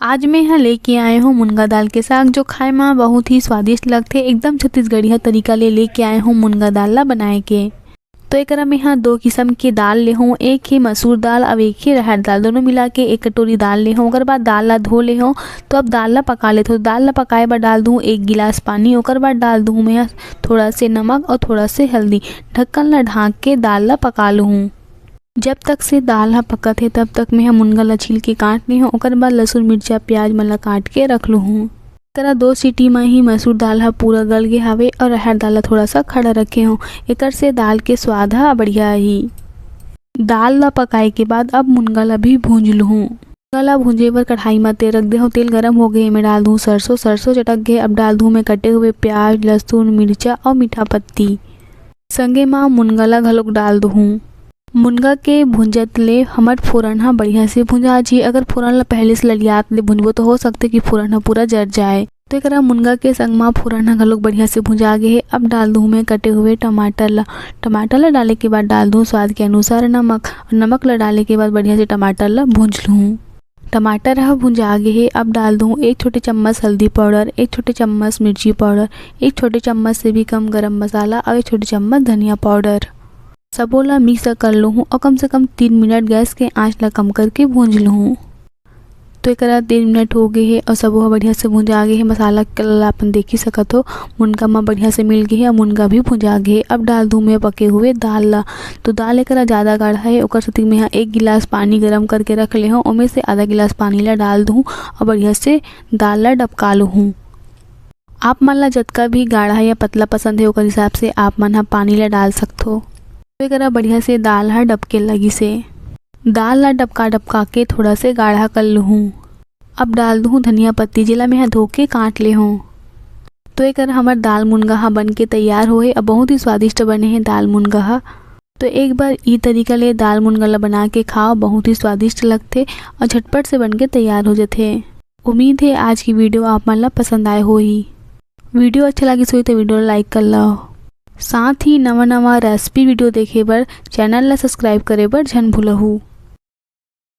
आज मैं यहाँ लेके आए हूँ मुनगा दाल के साग, जो खाए में बहुत ही स्वादिष्ट लगते। एकदम छत्तीसगढ़िया तरीका ले लेके आए हूँ मुनगा दाल ला बनाए के। तो एक में यहाँ 2 किस्म के दाल ले हूँ, एक ही मसूर दाल और एक ही रहर दाल, दोनों मिला के 1 कटोरी दाल ले हूँ। ओकर बाद दाल ला धो ले हूँ। तो अब दाल ला पका ले। तो दाल ला पकाए बर डाल दूँ 1 गिलास पानी। ओकर बाद डाल दूँ मैं थोड़ा से नमक और थोड़ा से हल्दी। ढक्कन ला ढाँक के दाल ला पका लूँ। जब तक से दाल ह पकत है तब तक मैं मुनगा ला छील के काट ली हूँ। ओकर बाद लहसुन मिर्चा प्याज मन ला काट के रख लूँ हूँ। करा 2 सीटी में ही मसूर दाल हा पूरा गल गे हवे और रहर दाल ला थोड़ा सा खड़ा रखे हूँ। एकर से दाल के स्वाद हा बढ़िया ही। दाल ला पकाए के बाद अब मुनगा ला भी भूंज लूँ। मुनगा ला भूंजे बर कढ़ाई में तेल रख दे हूँ। तेल गरम हो गए मैं डाल दूँ सरसों चटक गए। अब डाल दूँ मैं कटे हुए प्याज लहसुन मिर्चा और मीठा पत्ती। संगे में मुनगा ला घलोक डाल दूँ। मुनगा के भुंजत ले हमर फोरन हा बढ़िया से भुंजा जी। अगर फोरन ला पहले से ललियात ले भुंजबो तो हो सकते कि फोरन हा पूरा जर जाए। तो एकरा मुनगा के संग में फोरन हा घलोक बढ़िया से भुंजा गे है। अब डाल दूँ मैं कटे हुए टमाटर ला डाले के बाद डाल दूँ स्वाद के अनुसार नमक ला डाले के बाद बढ़िया से टमाटर ला भूंज लूँ। टमाटर हा भुंजा गे है। अब डाल दूँ 1 छोटे चम्मच हल्दी पाउडर, 1 छोटे चम्मच मिर्ची पाउडर, 1 छोटे चम्मच से भी कम गरम मसाला और 1 छोटे चम्मच धनिया पाउडर। सबो ला मिक्स कर लूँ और कम से कम 3 मिनट गैस के आंच ला कम करके भूंज लूँ। तो एकरा 3 मिनट हो गए है और सबो बढ़िया से भुंजा गे है। मसाला कल अपन देख ही सकत हो मुनगा में बढ़िया से मिल गए है और मुनगा भी भुंजा गे है। अब डाल दूँ मैं पके हुए दाल ला। तो दाल एकरा ज़्यादा गाढ़ा है, ओकर सेती मैं यहाँ 1 गिलास पानी गरम करके रख ले हूँ। ओमे से आधा गिलास पानी ला डाल दूँ और बढ़िया से दाल ला डबका लूँ। आप मन ला जतका भी गाढ़ा या पतला पसंद है ओकर हिसाब से आप मन हा पानी ला डाल सकते हो। तो एकरा बढ़िया से दाल हा डबके लगी से। दाल ला डबका के थोड़ा से गाढ़ा कर लूँ। अब डाल दूँ धनिया पत्ती जिला मैं धो के काट ले हूँ। तो एकरा हमार दाल मुनगा हा बन के तैयार होए। अब बहुत ही स्वादिष्ट बने हैं दाल मुनगा हा। तो एक बार ई तरीका ले दाल मुनगा ला बना के खाओ, बहुत ही स्वादिष्ट लगते और झटपट से बन के तैयार हो जाते। उम्मीद है आज की वीडियो आप मन ला पसंद आए हो ही। वीडियो अच्छा लगी तो वीडियो लाइक कर लो। साथ ही नवा रेसिपी वीडियो देखे बर चैनल ला सब्सक्राइब करे बर झन भूलहू।